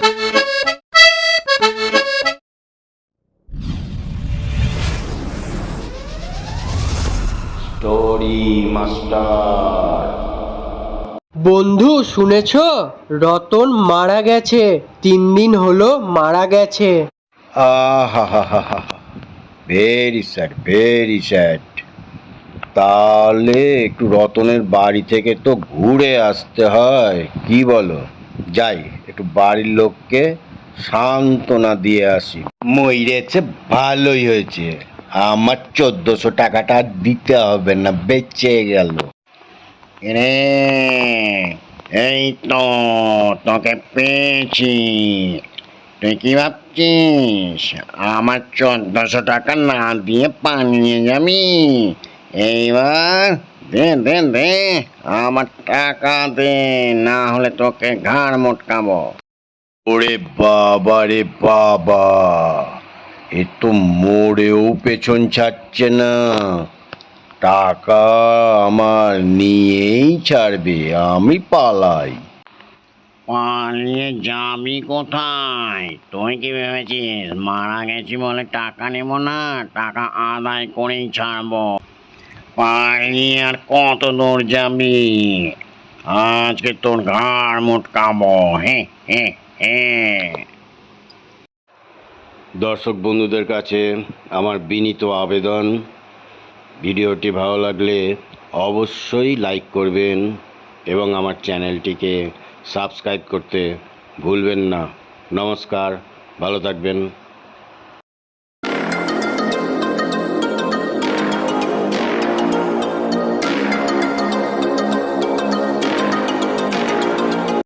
Story master. বন্ধু শুনেছ, রতন মারা গেছে। 3 দিন হলো মারা গেছে। আহা, ভেরি স্যাড, ভেরি স্যাড। তাহলে একটু রতনের বাড়ি থেকে তো ঘুরে আসতে হয়, কি বলো? যাই, একটু বাড়ির লোককে সান্ত্বনা দিয়ে আসি। মইরেছে ভালোই হয়েছে, আমার 1400 টাকাটা দিতে হবে না, বেঁচে গেল। রে, এই তো তোকে পেয়েছি। তুই কি ভাবছিস আমার 1400 টাকা না দিয়ে পালিয়ে যাবি? এইবার দে দে দে, আমার টাকা দে, না হলে তোকে ঘাড় মোটকাবো। ওরে বাবা রে বাবা, এ তো মোড়েও পেছন ছাড়ছে না। টাকা আমার নিয়েই ছাড়বে, আমি পালাই। পালিয়ে যাবি কোথায়? তুই কি ভেবেছিস মারা গেছি বলে টাকা নেব না? টাকা আদায় করেই ছাড়বো। পালিয়ে আর কত দূর যাবি? আজকে তোর ঘাড় মোটকাবো। হ্যাঁ হ্যাঁ হ্যাঁ। দর্শক বন্ধুদের কাছে আমার বিনীত আবেদন, ভিডিওটি ভালো লাগলে অবশ্যই লাইক করবেন এবং আমার চ্যানেলটিকে সাবস্ক্রাইব করতে ভুলবেন না। নমস্কার, ভালো থাকবেন।